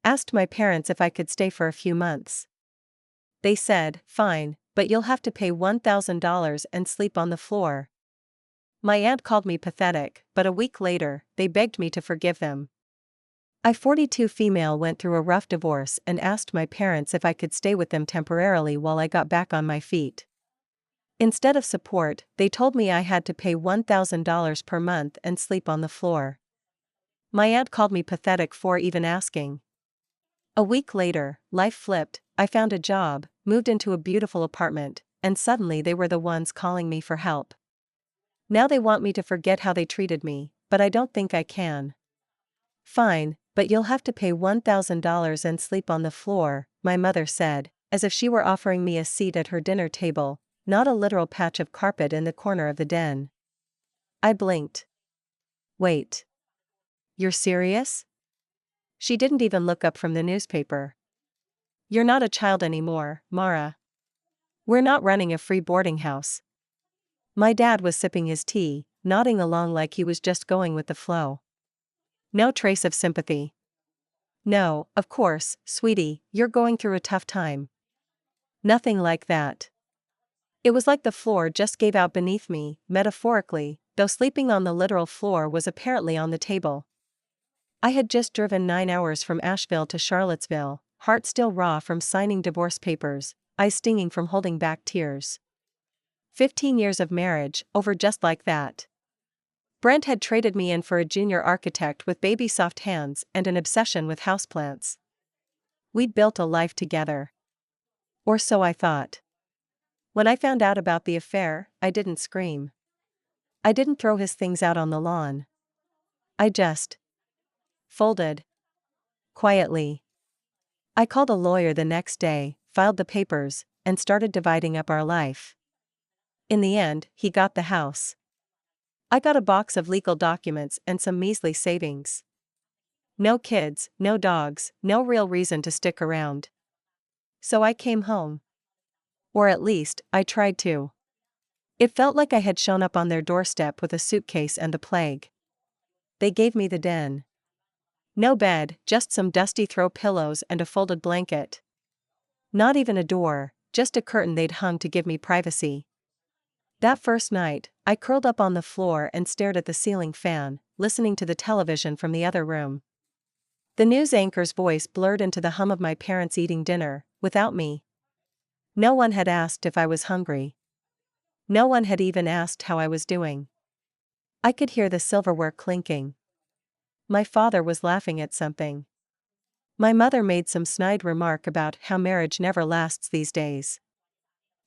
Asked my parents if I could stay for a few months. They said, "Fine, but you'll have to pay $1,000 and sleep on the floor." My aunt called me pathetic, but a week later, they begged me to forgive them. I 42 female went through a rough divorce and asked my parents if I could stay with them temporarily while I got back on my feet. Instead of support, they told me I had to pay $1,000 per month and sleep on the floor. My aunt called me pathetic for even asking. A week later, life flipped. I found a job, moved into a beautiful apartment, and suddenly they were the ones calling me for help. Now they want me to forget how they treated me, but I don't think I can. "Fine, but you'll have to pay $1,000 and sleep on the floor," my mother said, as if she were offering me a seat at her dinner table, not a literal patch of carpet in the corner of the den. I blinked. "Wait. You're serious?" She didn't even look up from the newspaper. "You're not a child anymore, Mara. We're not running a free boarding house." My dad was sipping his tea, nodding along like he was just going with the flow. No trace of sympathy. "No, of course, sweetie, you're going through a tough time." Nothing like that. It was like the floor just gave out beneath me, metaphorically, though sleeping on the literal floor was apparently on the table. I had just driven 9 hours from Asheville to Charlottesville, heart still raw from signing divorce papers, eyes stinging from holding back tears. 15 years of marriage, over just like that. Brent had traded me in for a junior architect with baby soft hands and an obsession with houseplants. We'd built a life together. Or so I thought. When I found out about the affair, I didn't scream. I didn't throw his things out on the lawn. I just folded. Quietly. I called a lawyer the next day, filed the papers, and started dividing up our life. In the end, he got the house. I got a box of legal documents and some measly savings. No kids, no dogs, no real reason to stick around. So I came home. Or at least, I tried to. It felt like I had shown up on their doorstep with a suitcase and the plague. They gave me the den. No bed, just some dusty throw pillows and a folded blanket. Not even a door, just a curtain they'd hung to give me privacy. That first night, I curled up on the floor and stared at the ceiling fan, listening to the television from the other room. The news anchor's voice blurred into the hum of my parents eating dinner, without me. No one had asked if I was hungry. No one had even asked how I was doing. I could hear the silverware clinking. My father was laughing at something. My mother made some snide remark about how marriage never lasts these days.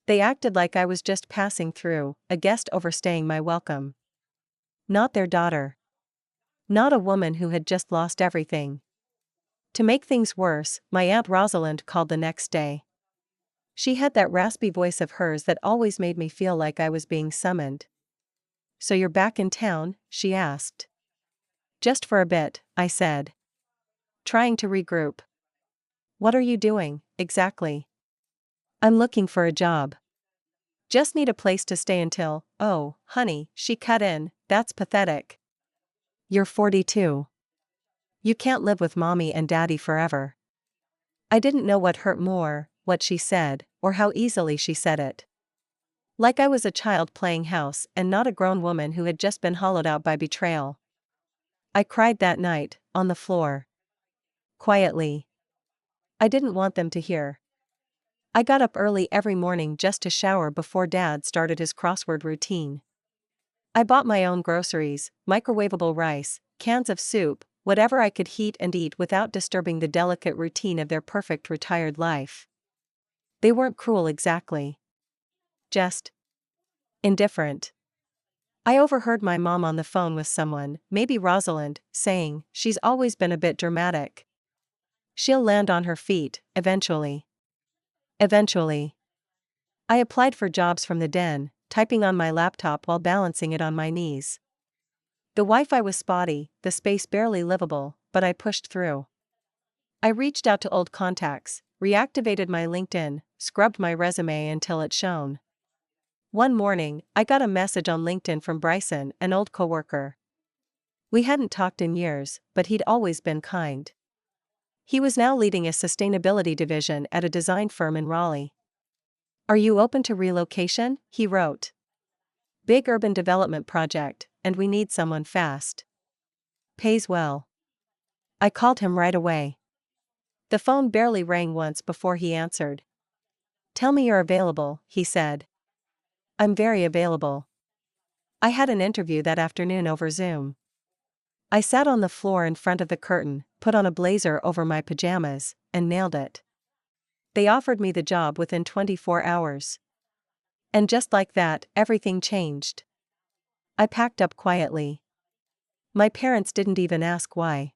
They acted like I was just passing through, a guest overstaying my welcome. Not their daughter. Not a woman who had just lost everything. To make things worse, my Aunt Rosalind called the next day. She had that raspy voice of hers that always made me feel like I was being summoned. "So you're back in town?" she asked. "Just for a bit," I said. Trying to regroup. "What are you doing, exactly?" "I'm looking for a job. Just need a place to stay until—" "Oh, honey," she cut in, "that's pathetic. You're 42. You can't live with mommy and daddy forever." I didn't know what hurt more, what she said, or how easily she said it. Like I was a child playing house and not a grown woman who had just been hollowed out by betrayal. I cried that night, on the floor. Quietly. I didn't want them to hear. I got up early every morning just to shower before Dad started his crossword routine. I bought my own groceries, microwavable rice, cans of soup, whatever I could heat and eat without disturbing the delicate routine of their perfect retired life. They weren't cruel exactly. Just indifferent. I overheard my mom on the phone with someone, maybe Rosalind, saying, "She's always been a bit dramatic. She'll land on her feet, eventually." Eventually. I applied for jobs from the den, typing on my laptop while balancing it on my knees. The Wi-Fi was spotty, the space barely livable, but I pushed through. I reached out to old contacts, reactivated my LinkedIn, scrubbed my resume until it shone. One morning, I got a message on LinkedIn from Bryson, an old coworker. We hadn't talked in years, but he'd always been kind. He was now leading a sustainability division at a design firm in Raleigh. "Are you open to relocation?" he wrote. "Big urban development project, and we need someone fast. Pays well." I called him right away. The phone barely rang once before he answered. "Tell me you're available," he said. "I'm very available." I had an interview that afternoon over Zoom. I sat on the floor in front of the curtain, put on a blazer over my pajamas, and nailed it. They offered me the job within 24 hours. And just like that, everything changed. I packed up quietly. My parents didn't even ask why.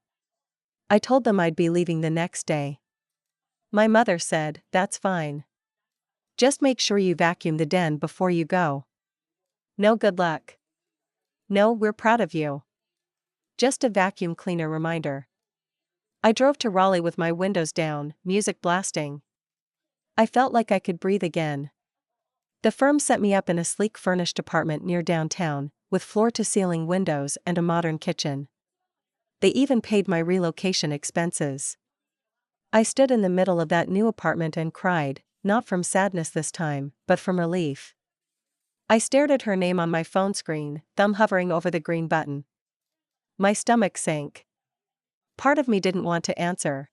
I told them I'd be leaving the next day. My mother said, "That's fine. Just make sure you vacuum the den before you go." "No, good luck." "No, we're proud of you. Just a vacuum cleaner reminder." I drove to Raleigh with my windows down, music blasting. I felt like I could breathe again. The firm set me up in a sleek furnished apartment near downtown, with floor-to-ceiling windows and a modern kitchen. They even paid my relocation expenses. I stood in the middle of that new apartment and cried, not from sadness this time, but from relief. I stared at her name on my phone screen, thumb hovering over the green button. My stomach sank. Part of me didn't want to answer.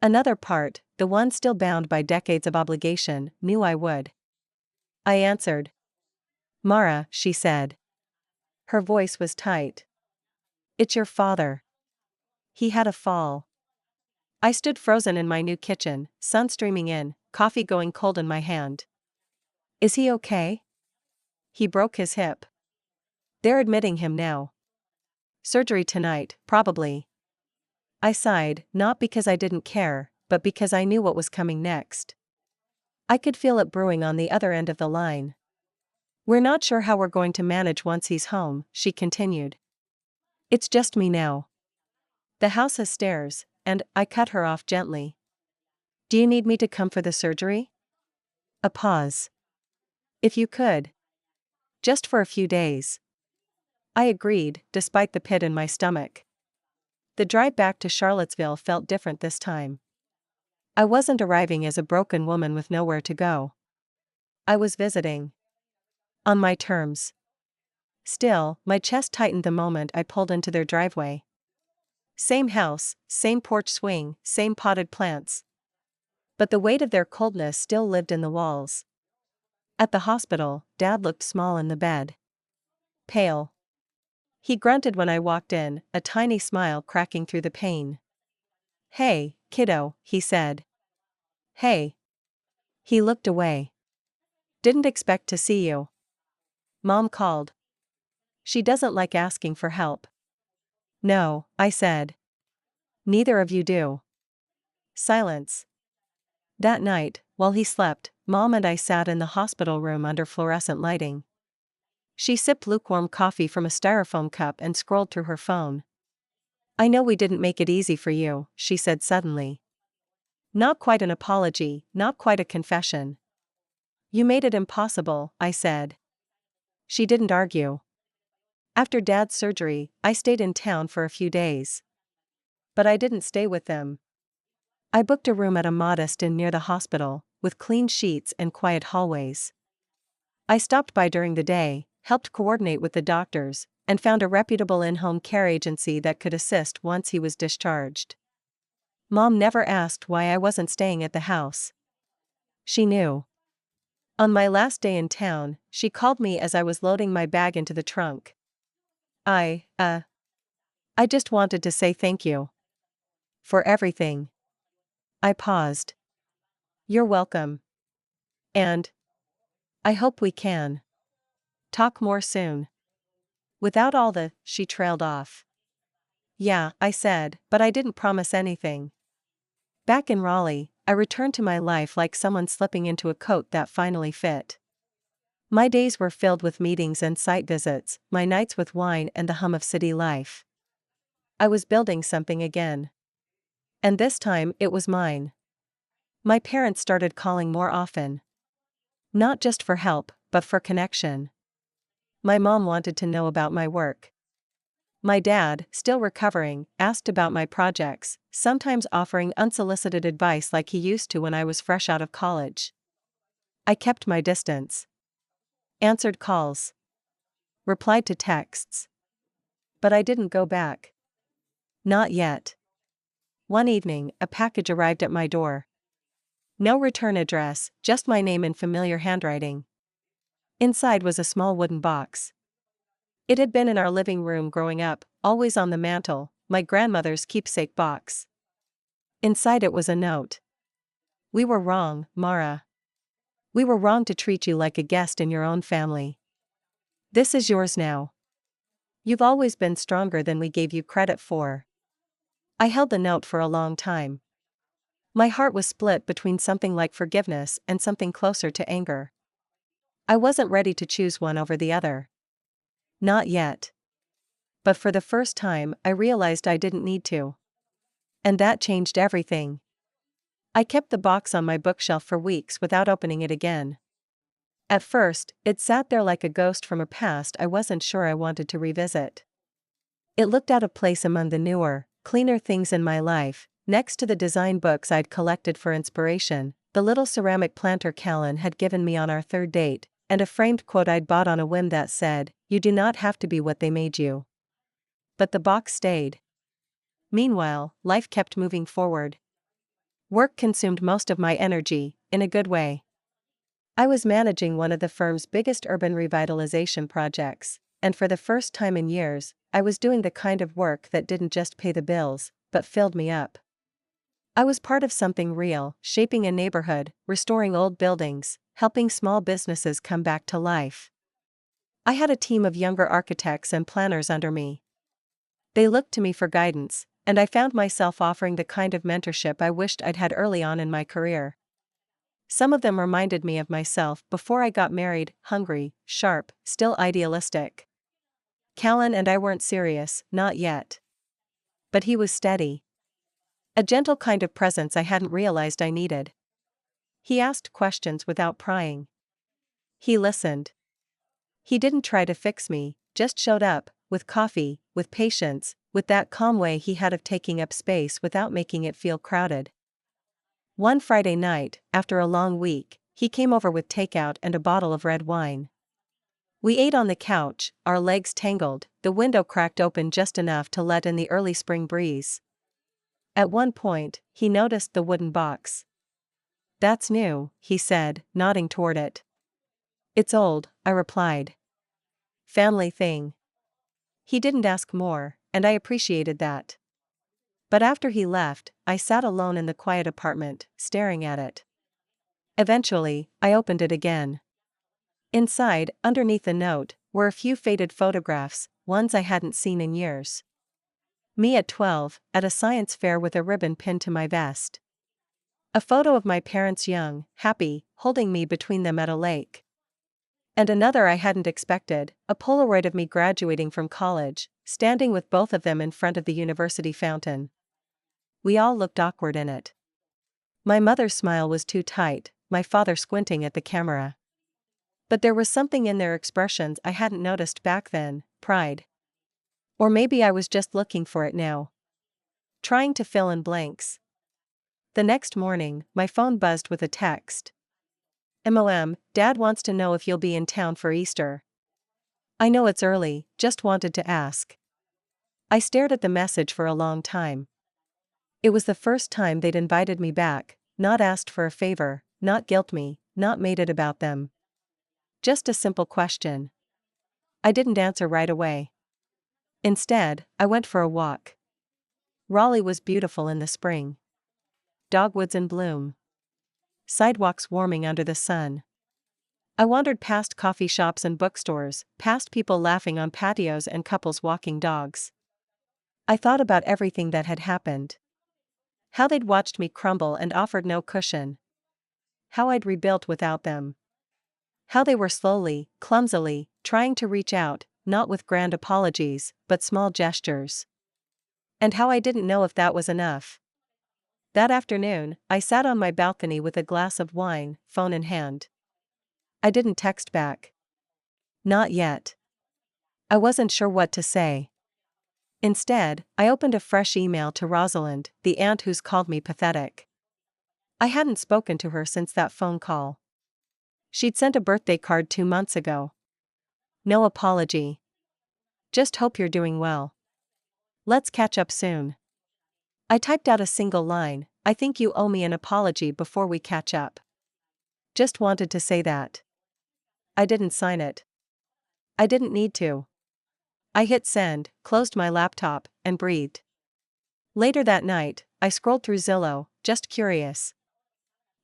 Another part, the one still bound by decades of obligation, knew I would. I answered. "Mara," she said. Her voice was tight. "It's your father. He had a fall." I stood frozen in my new kitchen, sun streaming in, coffee going cold in my hand. "Is he okay?" "He broke his hip. They're admitting him now. Surgery tonight, probably." I sighed, not because I didn't care, but because I knew what was coming next. I could feel it brewing on the other end of the line. "We're not sure how we're going to manage once he's home," she continued. "It's just me now. The house has stairs," and I cut her off gently. "Do you need me to come for the surgery?" A pause. "If you could. Just for a few days." I agreed, despite the pit in my stomach. The drive back to Charlottesville felt different this time. I wasn't arriving as a broken woman with nowhere to go. I was visiting. On my terms. Still, my chest tightened the moment I pulled into their driveway. Same house, same porch swing, same potted plants. But the weight of their coldness still lived in the walls. At the hospital, Dad looked small in the bed. Pale. He grunted when I walked in, a tiny smile cracking through the pain. "Hey, kiddo," he said. "Hey." He looked away. "Didn't expect to see you." Mom called. "She doesn't like asking for help." "No," I said. "Neither of you do." Silence. That night, while he slept, Mom and I sat in the hospital room under fluorescent lighting. She sipped lukewarm coffee from a styrofoam cup and scrolled through her phone. "I know we didn't make it easy for you," she said suddenly. Not quite an apology, not quite a confession. "You made it impossible," I said. She didn't argue. After Dad's surgery, I stayed in town for a few days. But I didn't stay with them. I booked a room at a modest inn near the hospital, with clean sheets and quiet hallways. I stopped by during the day, helped coordinate with the doctors, and found a reputable in-home care agency that could assist once he was discharged. Mom never asked why I wasn't staying at the house. She knew. On my last day in town, she called me as I was loading my bag into the trunk. I just wanted to say thank you. For everything." I paused. "You're welcome. And I hope we can talk more soon." Without all the, she trailed off. "Yeah," I said, but I didn't promise anything. Back in Raleigh, I returned to my life like someone slipping into a coat that finally fit. My days were filled with meetings and site visits, my nights with wine and the hum of city life. I was building something again. And this time, it was mine. My parents started calling more often. Not just for help, but for connection. My mom wanted to know about my work. My dad, still recovering, asked about my projects, sometimes offering unsolicited advice like he used to when I was fresh out of college. I kept my distance. Answered calls. Replied to texts. But I didn't go back. Not yet. One evening, a package arrived at my door. No return address, just my name in familiar handwriting. Inside was a small wooden box. It had been in our living room growing up, always on the mantel, my grandmother's keepsake box. Inside it was a note. "We were wrong, Mara. We were wrong to treat you like a guest in your own family. This is yours now. You've always been stronger than we gave you credit for." I held the note for a long time. My heart was split between something like forgiveness and something closer to anger. I wasn't ready to choose one over the other. Not yet. But for the first time, I realized I didn't need to. And that changed everything. I kept the box on my bookshelf for weeks without opening it again. At first, it sat there like a ghost from a past I wasn't sure I wanted to revisit. It looked out of place among the newer, cleaner things in my life, next to the design books I'd collected for inspiration, the little ceramic planter Callan had given me on our third date, and a framed quote I'd bought on a whim that said, "You do not have to be what they made you." But the box stayed. Meanwhile, life kept moving forward. Work consumed most of my energy, in a good way. I was managing one of the firm's biggest urban revitalization projects, and for the first time in years, I was doing the kind of work that didn't just pay the bills, but filled me up. I was part of something real, shaping a neighborhood, restoring old buildings, helping small businesses come back to life. I had a team of younger architects and planners under me. They looked to me for guidance, and I found myself offering the kind of mentorship I wished I'd had early on in my career. Some of them reminded me of myself before I got married, hungry, sharp, still idealistic. Callan and I weren't serious, not yet. But he was steady. A gentle kind of presence I hadn't realized I needed. He asked questions without prying. He listened. He didn't try to fix me, just showed up, with coffee, with patience, with that calm way he had of taking up space without making it feel crowded. One Friday night, after a long week, he came over with takeout and a bottle of red wine. We ate on the couch, our legs tangled, the window cracked open just enough to let in the early spring breeze. At one point, he noticed the wooden box. "That's new," he said, nodding toward it. "It's old," I replied. "Family thing." He didn't ask more, and I appreciated that. But after he left, I sat alone in the quiet apartment, staring at it. Eventually, I opened it again. Inside, underneath the note, were a few faded photographs, ones I hadn't seen in years. Me at 12, at a science fair with a ribbon pinned to my vest. A photo of my parents young, happy, holding me between them at a lake. And another I hadn't expected, a Polaroid of me graduating from college, standing with both of them in front of the university fountain. We all looked awkward in it. My mother's smile was too tight, my father squinting at the camera. But there was something in their expressions I hadn't noticed back then, pride. Or maybe I was just looking for it now. Trying to fill in blanks. The next morning, my phone buzzed with a text. "MOM, Dad wants to know if you'll be in town for Easter." "I know it's early, just wanted to ask." I stared at the message for a long time. It was the first time they'd invited me back, not asked for a favor, not guilt me, not made it about them. Just a simple question. I didn't answer right away. Instead, I went for a walk. Raleigh was beautiful in the spring. Dogwoods in bloom. Sidewalks warming under the sun. I wandered past coffee shops and bookstores, past people laughing on patios and couples walking dogs. I thought about everything that had happened. How they'd watched me crumble and offered no cushion. How I'd rebuilt without them. How they were slowly, clumsily, trying to reach out, not with grand apologies, but small gestures. And how I didn't know if that was enough. That afternoon, I sat on my balcony with a glass of wine, phone in hand. I didn't text back. Not yet. I wasn't sure what to say. Instead, I opened a fresh email to Rosalind, the aunt who's called me pathetic. I hadn't spoken to her since that phone call. She'd sent a birthday card 2 months ago. No apology. Just hope you're doing well. Let's catch up soon. I typed out a single line, I think you owe me an apology before we catch up. Just wanted to say that. I didn't sign it. I didn't need to. I hit send, closed my laptop, and breathed. Later that night, I scrolled through Zillow, just curious.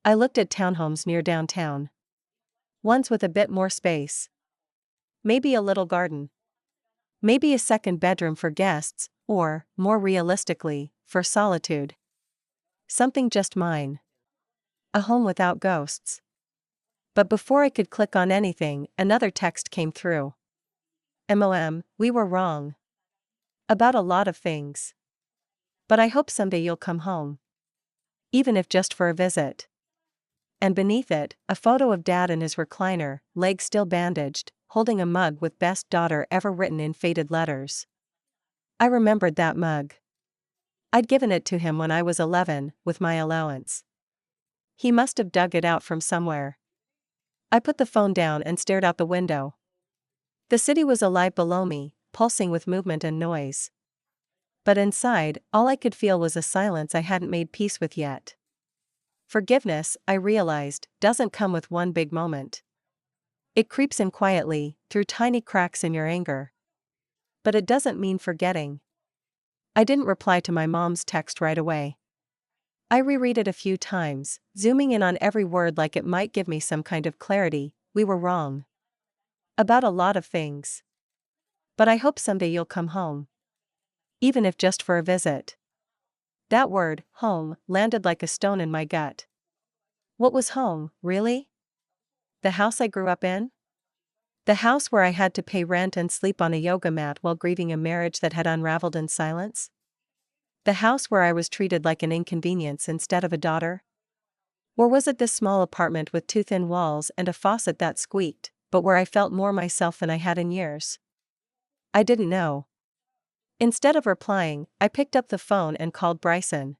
I looked at townhomes near downtown. Ones with a bit more space. Maybe a little garden. Maybe a second bedroom for guests, or, more realistically, for solitude. Something just mine. A home without ghosts. But before I could click on anything, another text came through. We were wrong. About a lot of things. But I hope someday you'll come home. Even if just for a visit. And beneath it, a photo of Dad in his recliner, legs still bandaged, holding a mug with best daughter ever written in faded letters. I remembered that mug. I'd given it to him when I was 11, with my allowance. He must have dug it out from somewhere. I put the phone down and stared out the window. The city was alive below me, pulsing with movement and noise. But inside, all I could feel was a silence I hadn't made peace with yet. Forgiveness, I realized, doesn't come with one big moment. It creeps in quietly, through tiny cracks in your anger. But it doesn't mean forgetting. I didn't reply to my mom's text right away. I reread it a few times, zooming in on every word like it might give me some kind of clarity. We were wrong. About a lot of things. But I hope someday you'll come home. Even if just for a visit. That word, home, landed like a stone in my gut. What was home, really? The house I grew up in? The house where I had to pay rent and sleep on a yoga mat while grieving a marriage that had unraveled in silence? The house where I was treated like an inconvenience instead of a daughter? Or was it this small apartment with two thin walls and a faucet that squeaked, but where I felt more myself than I had in years? I didn't know. Instead of replying, I picked up the phone and called Bryson.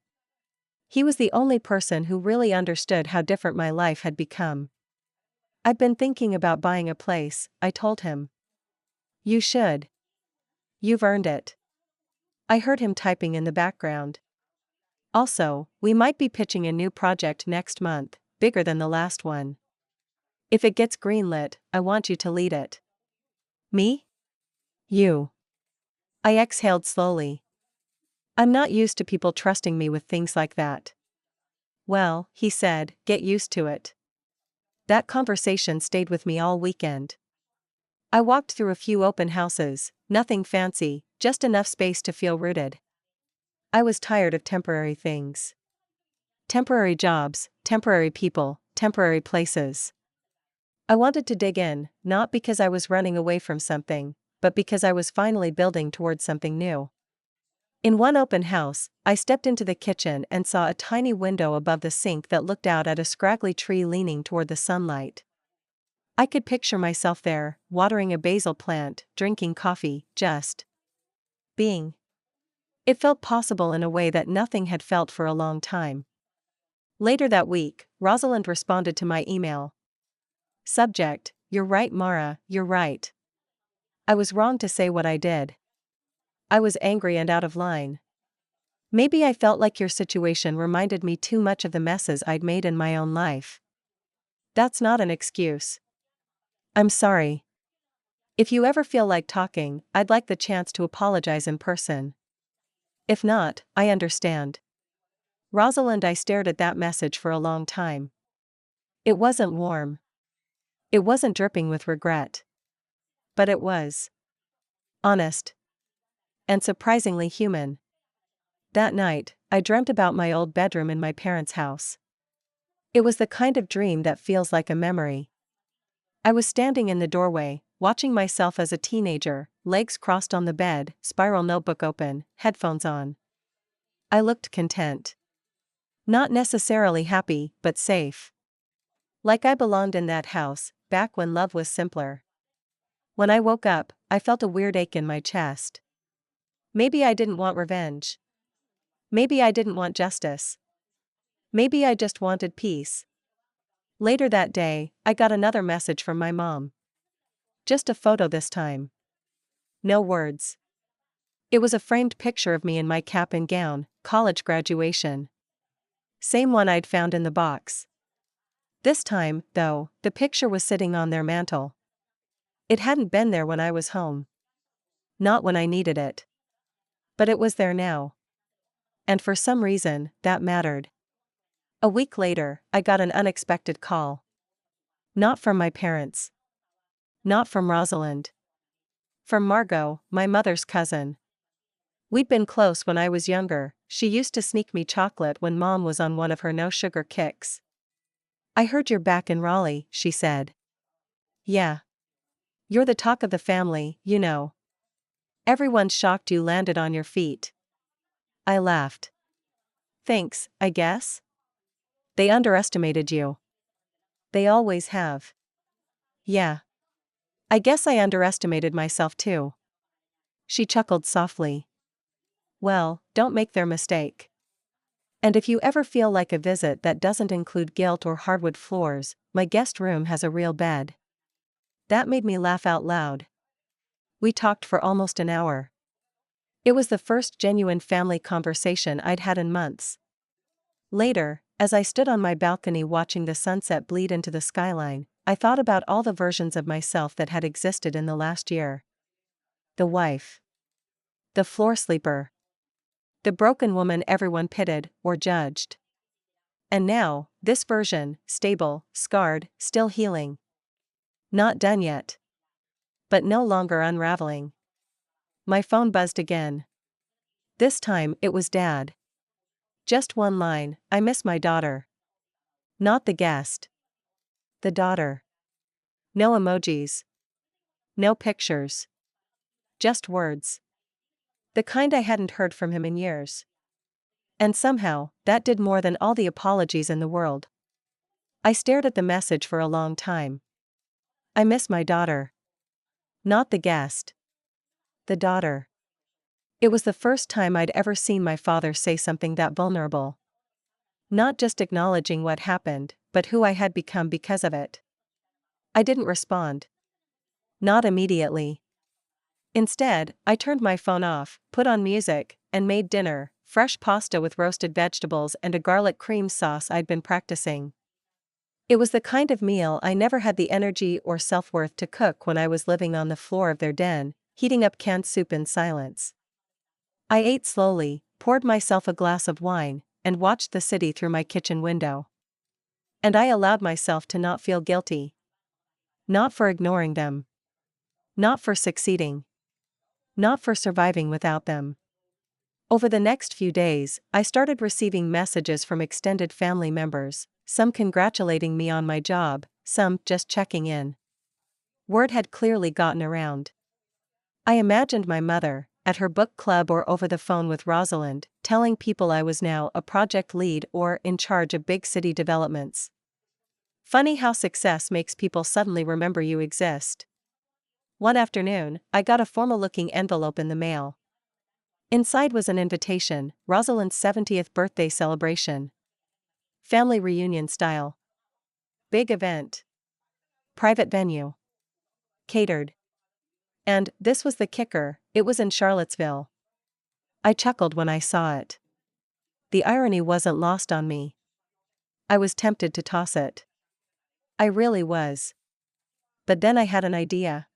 He was the only person who really understood how different my life had become. I'd been thinking about buying a place, I told him. You should. You've earned it. I heard him typing in the background. Also, we might be pitching a new project next month, bigger than the last one. If it gets greenlit, I want you to lead it. Me? You. I exhaled slowly. I'm not used to people trusting me with things like that. Well, he said, get used to it. That conversation stayed with me all weekend. I walked through a few open houses, nothing fancy, just enough space to feel rooted. I was tired of temporary things. Temporary jobs, temporary people, temporary places. I wanted to dig in, not because I was running away from something, but because I was finally building towards something new. In one open house, I stepped into the kitchen and saw a tiny window above the sink that looked out at a scraggly tree leaning toward the sunlight. I could picture myself there, watering a basil plant, drinking coffee, just being. It felt possible in a way that nothing had felt for a long time. Later that week, Rosalind responded to my email. Subject: You're right, Mara, you're right. I was wrong to say what I did. I was angry and out of line. Maybe I felt like your situation reminded me too much of the messes I'd made in my own life. That's not an excuse. I'm sorry. If you ever feel like talking, I'd like the chance to apologize in person. If not, I understand. Rosalind, I stared at that message for a long time. It wasn't warm. It wasn't dripping with regret. But it was honest. And surprisingly human. That night, I dreamt about my old bedroom in my parents' house. It was the kind of dream that feels like a memory. I was standing in the doorway, watching myself as a teenager, legs crossed on the bed, spiral notebook open, headphones on. I looked content. Not necessarily happy, but safe. Like I belonged in that house, back when love was simpler. When I woke up, I felt a weird ache in my chest. Maybe I didn't want revenge. Maybe I didn't want justice. Maybe I just wanted peace. Later that day, I got another message from my mom. Just a photo this time. No words. It was a framed picture of me in my cap and gown, college graduation. Same one I'd found in the box. This time, though, the picture was sitting on their mantel. It hadn't been there when I was home. Not when I needed it. But it was there now. And for some reason, that mattered. A week later, I got an unexpected call. Not from my parents. Not from Rosalind. From Margot, my mother's cousin. We'd been close when I was younger. She used to sneak me chocolate when Mom was on one of her no-sugar kicks. "I heard you're back in Raleigh," she said. "Yeah. You're the talk of the family, you know. Everyone's shocked you landed on your feet." I laughed. "Thanks, I guess. They underestimated you. They always have." "Yeah. I guess I underestimated myself too." She chuckled softly. "Well, don't make their mistake. And if you ever feel like a visit that doesn't include guilt or hardwood floors, my guest room has a real bed." That made me laugh out loud. We talked for almost an hour. It was the first genuine family conversation I'd had in months. Later, as I stood on my balcony watching the sunset bleed into the skyline, I thought about all the versions of myself that had existed in the last year. The wife. The floor sleeper. The broken woman everyone pitied or judged. And now, this version, stable, scarred, still healing. Not done yet. But no longer unraveling. My phone buzzed again. This time, it was Dad. Just one line, "I miss my daughter." Not the guest. The daughter. No emojis. No pictures. Just words. The kind I hadn't heard from him in years. And somehow, that did more than all the apologies in the world. I stared at the message for a long time. I miss my daughter. Not the guest. The daughter. It was the first time I'd ever seen my father say something that vulnerable. Not just acknowledging what happened, but who I had become because of it. I didn't respond. Not immediately. Instead, I turned my phone off, put on music, and made dinner, fresh pasta with roasted vegetables and a garlic cream sauce I'd been practicing. It was the kind of meal I never had the energy or self-worth to cook when I was living on the floor of their den, heating up canned soup in silence. I ate slowly, poured myself a glass of wine, and watched the city through my kitchen window. And I allowed myself to not feel guilty. Not for ignoring them. Not for succeeding. Not for surviving without them. Over the next few days, I started receiving messages from extended family members, some congratulating me on my job, some just checking in. Word had clearly gotten around. I imagined my mother, at her book club or over the phone with Rosalind, telling people I was now a project lead or in charge of big city developments. Funny how success makes people suddenly remember you exist. One afternoon, I got a formal-looking envelope in the mail. Inside was an invitation, Rosalind's 70th birthday celebration. Family reunion style. Big event. Private venue. Catered. And, this was the kicker, it was in Charlottesville. I chuckled when I saw it. The irony wasn't lost on me. I was tempted to toss it. I really was. But then I had an idea.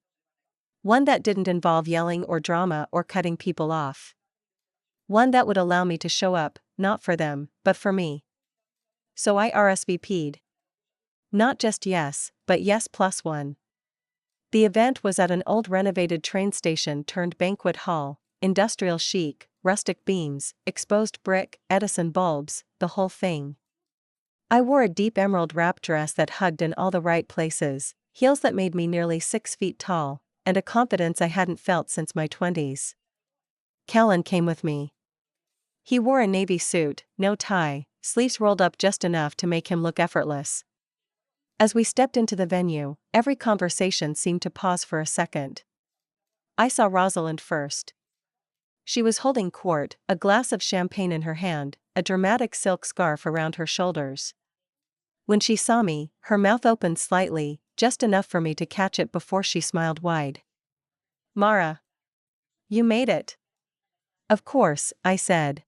One that didn't involve yelling or drama or cutting people off. One that would allow me to show up, not for them, but for me. So I RSVP'd. Not just yes, but yes plus one. The event was at an old renovated train station turned banquet hall, industrial chic, rustic beams, exposed brick, Edison bulbs, the whole thing. I wore a deep emerald wrap dress that hugged in all the right places, heels that made me nearly 6 feet tall, and a confidence I hadn't felt since my 20s. Callan came with me. He wore a navy suit, no tie, sleeves rolled up just enough to make him look effortless. As we stepped into the venue, every conversation seemed to pause for a second. I saw Rosalind first. She was holding quart, a glass of champagne in her hand, a dramatic silk scarf around her shoulders. When she saw me, her mouth opened slightly, just enough for me to catch it before she smiled wide. "Mara. You made it." "Of course," I said.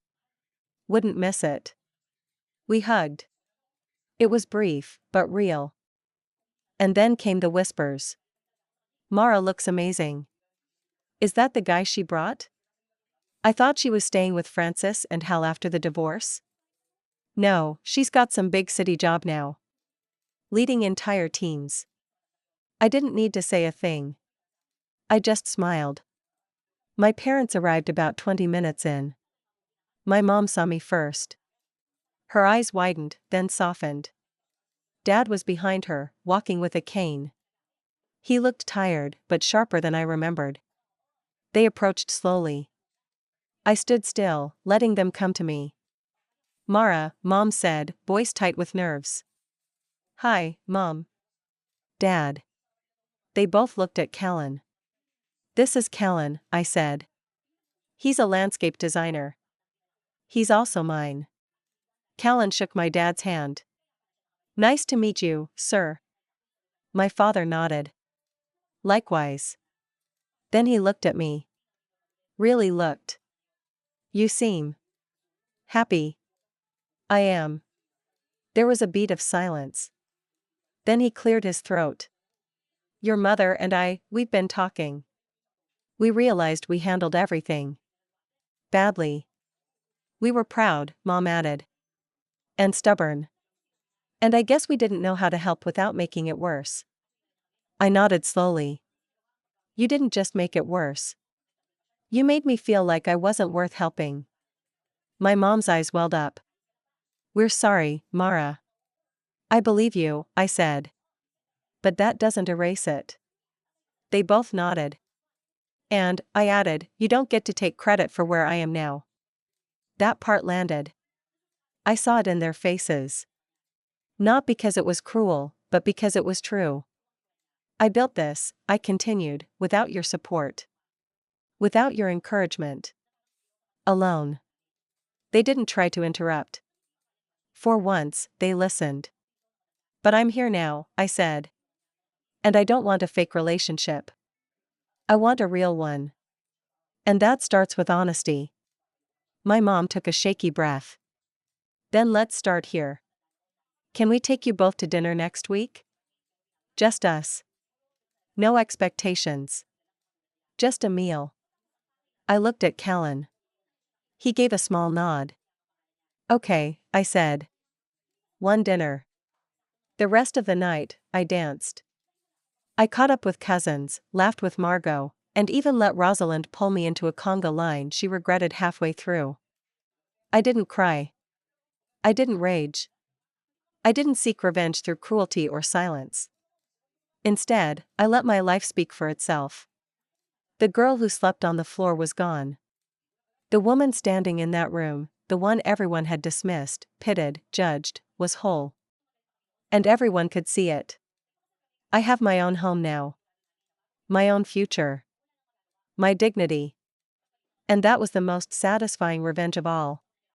"Wouldn't miss it." We hugged. It was brief, but real. And then came the whispers. "Mara looks amazing. Is that the guy she brought? I thought she was staying with Francis and Hal after the divorce." "No, she's got some big city job now. Leading entire teams." I didn't need to say a thing. I just smiled. My parents arrived about 20 minutes in. My mom saw me first. Her eyes widened, then softened. Dad was behind her, walking with a cane. He looked tired, but sharper than I remembered. They approached slowly. I stood still, letting them come to me. "Mara," Mom said, voice tight with nerves. "Hi, Mom." "Dad." They both looked at Callan. "This is Callan," I said. "He's a landscape designer. He's also mine." Callan shook my dad's hand. "Nice to meet you, sir." My father nodded. "Likewise." Then he looked at me. Really looked. "You seem happy." "I am." There was a beat of silence. Then he cleared his throat. "Your mother and we've been talking. We realized we handled everything badly. We were proud," Mom added. "And stubborn. And I guess we didn't know how to help without making it worse." I nodded slowly. "You didn't just make it worse. You made me feel like I wasn't worth helping." My mom's eyes welled up. "We're sorry, Mara." "I believe you," I said. "But that doesn't erase it." They both nodded. "And," I added, "you don't get to take credit for where I am now." That part landed. I saw it in their faces. Not because it was cruel, but because it was true. "I built this," I continued, "without your support. Without your encouragement. Alone." They didn't try to interrupt. For once, they listened. "But I'm here now," I said. "And I don't want a fake relationship. I want a real one. And that starts with honesty." My mom took a shaky breath. "Then let's start here. Can we take you both to dinner next week? Just us. No expectations. Just a meal." I looked at Callan. He gave a small nod. "Okay," I said. "One dinner." The rest of the night, I danced. I caught up with cousins, laughed with Margot, and even let Rosalind pull me into a conga line she regretted halfway through. I didn't cry. I didn't rage. I didn't seek revenge through cruelty or silence. Instead, I let my life speak for itself. The girl who slept on the floor was gone. The woman standing in that room, the one everyone had dismissed, pitted, judged, was whole. And everyone could see it. I have my own home now. My own future. My dignity. And that was the most satisfying revenge of all.